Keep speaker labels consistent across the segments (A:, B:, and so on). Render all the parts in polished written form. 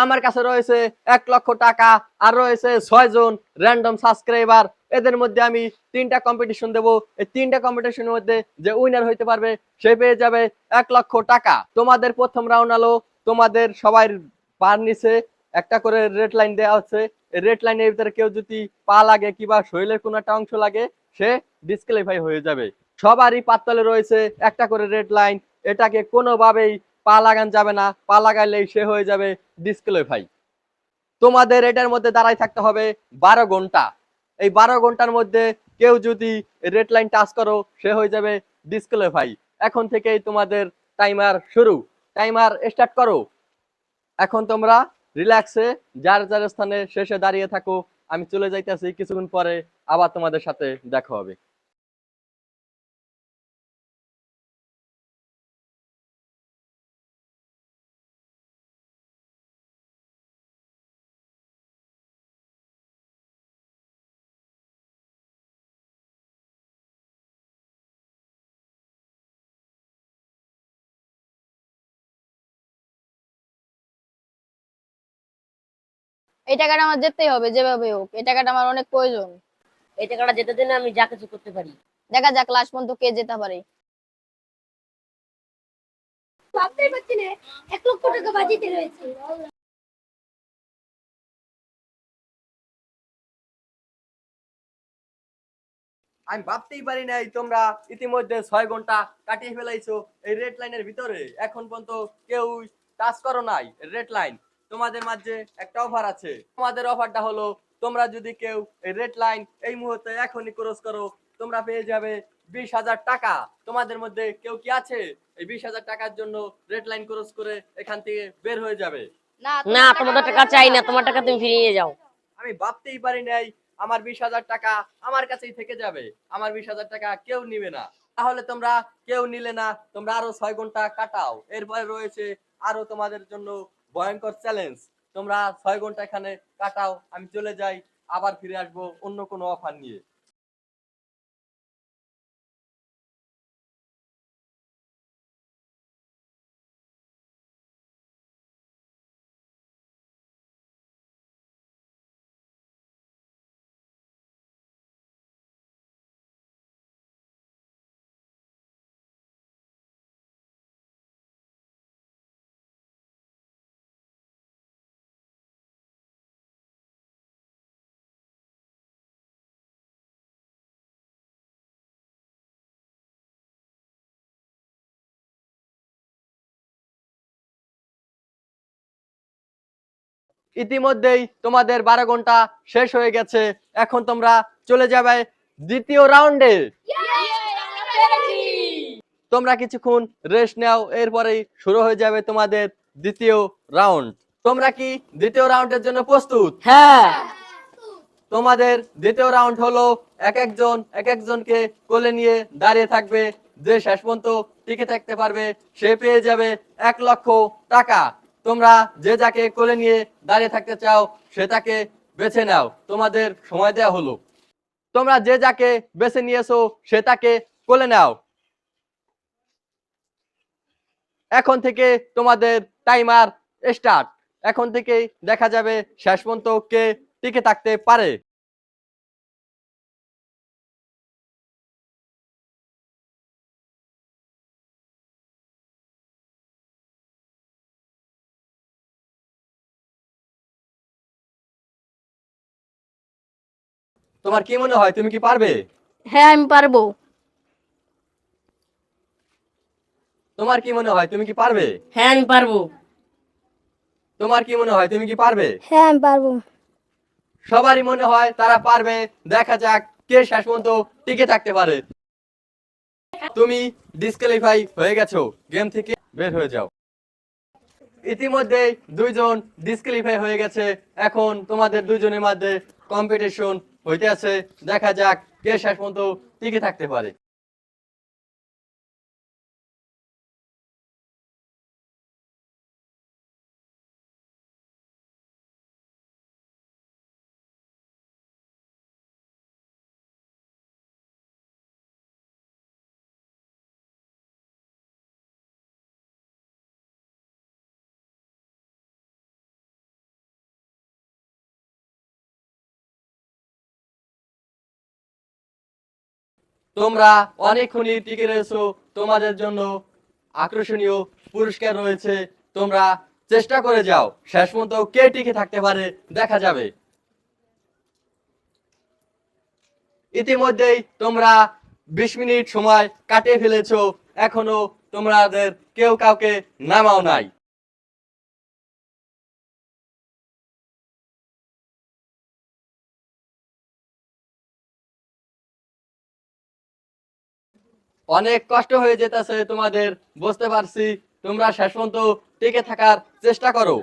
A: আমার কাছে রয়েছে 1 লক্ষ টাকা, আর রয়েছে 6 জন র্যান্ডম সাবস্ক্রাইবার। এদের মধ্যে আমি 3টা কম্পিটিশন দেব। এই 3টা কম্পিটিশনের মধ্যে যে উইনার হইতে পারবে সে পেয়ে যাবে 1 লক্ষ টাকা। তোমাদের প্রথম রাউন্ড হলো, তোমাদের সবার পার নিচে একটা করে রেড লাইন দেওয়া হচ্ছে। এই রেড লাইনের ভিতরে কেউ যদি পা লাগে কিংবা শরীরের কোনো একটা অংশ লাগে সে ডিসক্যালিফাই হয়ে যাবে। সবারই পাততলে রয়েছে একটা করে রেড লাইন। এটাকে কোনোভাবেই পা লাগান যাবে না, পা লাগাইলেই সে হয়ে যাবে ডিসক্যালিফাই। তোমাদের এটার মধ্যে দাঁড়ায় থাকতে হবে 12 ঘন্টা। এই 12 ঘন্টার মধ্যে কেউ যদি রেড লাইন টাচ করো সে হয়ে যাবে ডিসক্যালিফাই। এখন থেকেই তোমাদের টাইমার শুরু, টাইমার স্টার্ট করো। এখন তোমরা রিল্যাক্সে যার যার স্থানে শেষে দাঁড়িয়ে থাকো। আমি চলে যাইতেছি, কিছুক্ষণ পরে আবার তোমাদের সাথে দেখা হবে।
B: এই টাকাটা আমার যেতেই হবে যেভাবে হোক, এই টাকাটা আমার অনেক প্রয়োজন।
C: এই টাকাটা যেতে দিন, আমি যা কিছু করতে পারি।
B: দেখা যাক লাস্ট পর্যন্ত কে যেতে পারে।
D: ভাবতেই পারছি না 1 লক্ষ টাকা বাজিতে রয়েছে।
A: আমি ভাবতেই পারি নাই তোমরা ইতিমধ্যে 6 ঘন্টা কাটিয়ে ফেলাইছো এই রেড লাইনের ভিতরে। এখন পর্যন্ত কেউ টাচ করো নাই রেড লাইন। তোমাদের মাঝে একটা অফার আছে। তোমাদের অফারটা হলো, তোমরা যদি কেউ এই রেড লাইন এই মুহূর্তে এখনই ক্রস করো তোমরা পেয়ে যাবে 20,000 টাকা। তোমাদের মধ্যে কেউ কি আছে এই 20,000 টাকার জন্য রেড লাইন ক্রস করে এখান থেকে বের হয়ে যাবে?
C: না, তোমার টাকা চাই না, তোমার টাকা তুমি ফিরিয়ে যাও।
A: আমি ভাবতেই পারি নাই আমার 20,000 টাকা আমার কাছেই থেকে যাবে। আমার 20,000 টাকা কেউ নিবে না। তাহলে তোমরা কেউ নিলে না, তোমরা আরো 6 ঘন্টা কাটাও। এরপরে রয়েছে আরো তোমাদের জন্য ভয়ঙ্কর চ্যালেঞ্জ। তোমরা 6 ঘন্টা এখানে কাটাও, আমি চলে যাই, আবার ফিরে আসবো অন্য কোনো অফার নিয়ে। ইতিমধ্যেই তোমাদের 12 ঘন্টা শেষ হয়ে গেছে। এখন তোমরা চলে যাবে দ্বিতীয় রাউন্ডে। তোমরা কিছুক্ষণ রেস্ট নাও, এরপরেই শুরু হয়ে যাবে তোমাদের দ্বিতীয় রাউন্ড। তোমরা কি দ্বিতীয় রাউন্ডের জন্য প্রস্তুত?
C: হ্যাঁ।
A: তোমাদের দ্বিতীয় রাউন্ড হলো, এক একজনকে কোলে নিয়ে দাঁড়িয়ে থাকবে। যে শেষ পর্যন্ত টিকে থাকতে পারবে সে পেয়ে যাবে 1 লক্ষ টাকা। তোমরা যে যাকে কোলে নিয়ে দাঁড়িয়ে থাকতে চাও সে তাকে বেছে নাও। তোমাদের সময় দেওয়া হলো। তোমরা যে যাকে বেছে নিয়েছো সে তাকে কোলে নাও। এখন থেকে তোমাদের টাইমার স্টার্ট। এখন থেকেই দেখা যাবে শেষ পর্যন্ত কে টিকে থাকতে পারে। তোমার কি মনে হয় তুমি কি পারবে?
B: হ্যাঁ আমি পারবো।
A: তোমার কি মনে হয় তুমি কি পারবে?
C: হ্যাঁ, আমি পারবো।
A: তোমার কি মনে হয় তুমি কি পারবে?
D: হ্যাঁ আমি পারবো।
A: সবারই মনে হয় তারা পারবে। দেখা যাক কে শেষ পর্যন্ত টিকে থাকতে পারে। তুমি ডিসক্যালিফাই হয়ে গেছো, গেম থেকে বের হয়ে যাও। ইতিমধ্যে 2 জন ডিসক্যালিফাই হয়ে গেছে। এখন তোমাদের 2 জনের মধ্যে কম্পিটিশন হইতে আছে। দেখা যাক কে শেষ পর্যন্ত টিকে থাকতে পারে। তোমরা অনেকক্ষণই টিকে রয়েছো, তোমাদের জন্য আকর্ষণীয় পুরস্কার রয়েছে। তোমরা চেষ্টা করে যাও, শেষ পর্যন্ত কে টিকে থাকতে পারে দেখা যাবে। ইতিমধ্যেই তোমরা 20 মিনিট সময় কাটিয়ে ফেলেছো, এখনো তোমাদের কেউ কাউকে নামাও নাই। অনেক কষ্ট হয়ে যেতেছে তোমাদের, বুঝতে পারছি। তোমরা শেষ পর্যন্ত টিকে থাকার চেষ্টা করো।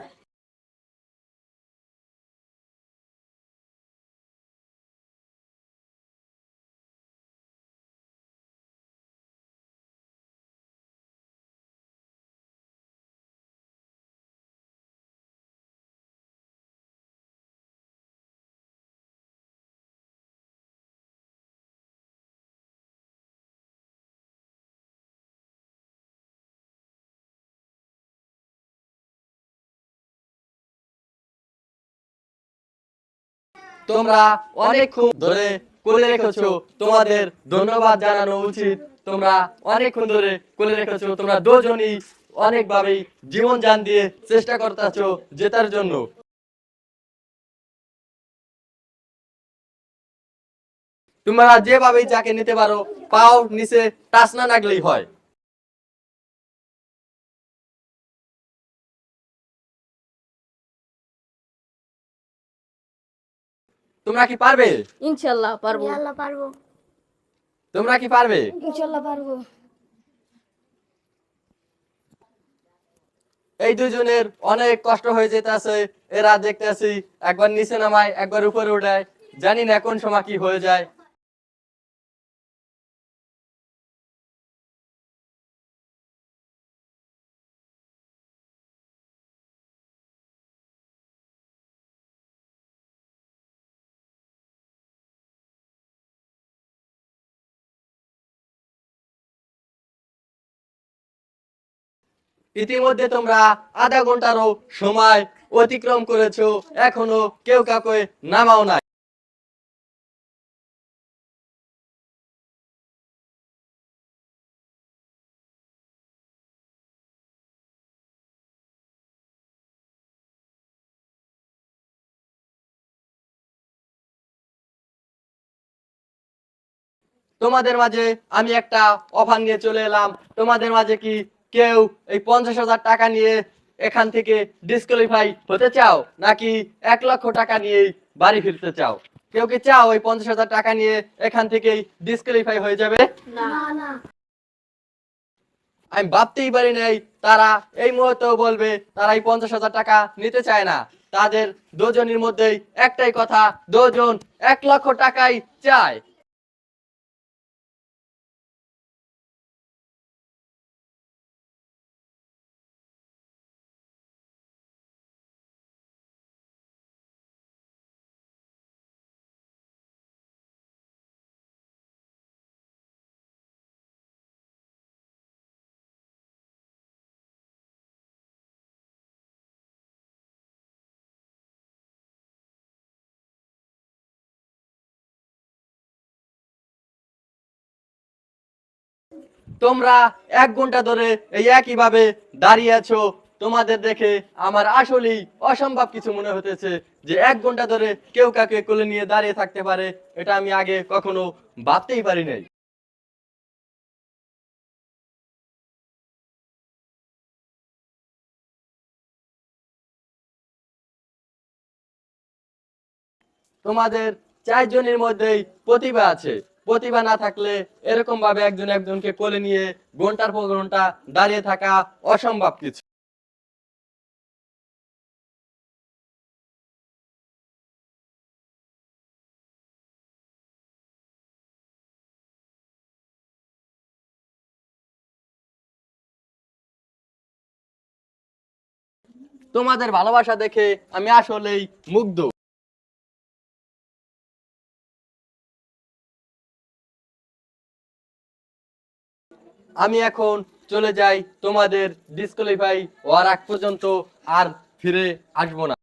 A: তোমরা অনেকক্ষণ ধরে কোলে রেখেছো, তোমাদের ধন্যবাদ জানানো উচিত। তোমরা অনেকক্ষণ ধরে কোলে রেখেছো, তোমরা দুজনই অনেকভাবেই জীবন জান দিয়ে চেষ্টা করতেছো জেতার জন্য। তোমরা যেভাবেই যাকে নিতে পারো, পাও নিচে টাচ না লাগলেই হয়। তোমরা কি পারবে?
C: ইনশাল্লাহ পারবো।
D: আল্লাহ পারবো।
A: তোমরা কি পারবে?
D: ইনশাল্লাহ পারবো।
A: এই দুজনের অনেক কষ্ট হয়ে যেতেছে, এরা দেখতেছি একবার নিচে নামায় একবার উপরে উঠায়, জানি না কোন সময় কি হয়ে যায়। ইতিমধ্যে তোমরা আধা ঘন্টারও সময় অতিক্রম করেছো, এখনো কেউ কাউকে নামাও নাই। তোমাদের মাঝে আমি একটা অফার নিয়ে চলে এলাম। তোমাদের মাঝে কি কেউ এই 50,000 টাকা নিয়ে এখান থেকে ডিসকোয়ালিফাই হতে চাও, নাকি 1 লক্ষ টাকা নিয়েই বাড়ি ফিরতে চাও? কেউ কি চাও ওই 50,000 টাকা নিয়ে এখান থেকেই ডিসকোয়ালিফাই হয়ে যাবে?
D: না না।
A: আমি ভাবতেই পারি নাই তারা এই মুহূর্তেও বলবে তারা এই 50,000 টাকা নিতে চায় না। তাদের দুজনের মধ্যেই একটাই কথা, দুজন 1 লক্ষ টাকাই চায়। তোমরা 1 ঘন্টা ধরে এই একইভাবে দাঁড়িয়ে আছো, তোমাদের দেখে আমার আসলেই অসম্ভব কিছু মনে হতেছে যে 1 ঘন্টা ধরে কেউ কাকে কোলে নিয়ে দাঁড়িয়ে থাকতে পারে। এটা আমি আগে কখনো ভাবতেই পারি নাই। তোমাদের 4 জনের মধ্যেই প্রতিভা আছে। প্রতিভা না থাকলে এরকম ভাবে একজন একজনকে কোলে নিয়ে ঘন্টার পর ঘন্টা দাঁড়িয়ে থাকা অসম্ভব কিছু। তোমাদের ভালোবাসা দেখে আমি আসলেই মুগ্ধ। আমি এখন চলে যাই, তোমাদের ডিসকোয়ালিফাই হওয়ার আগ পর্যন্ত আর ফিরে আসবো না।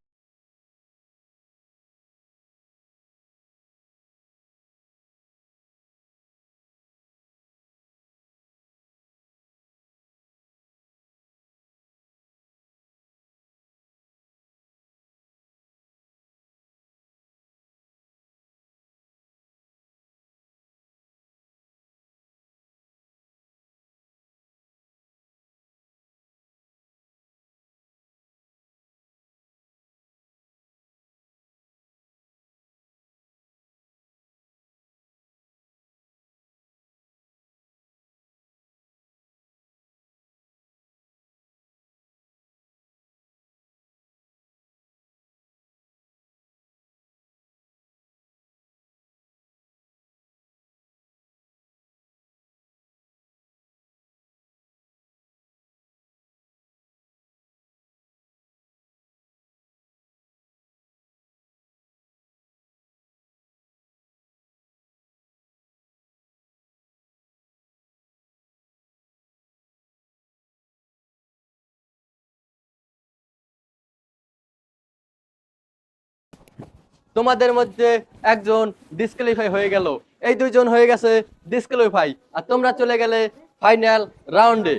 A: তোমাদের মধ্যে একজন ডিসক্যালিফাই হয়ে গেল, এই দুইজন হয়ে গেছে ডিসক্যালিফাই, আর তোমরা চলে গেলে ফাইনাল রাউন্ডে।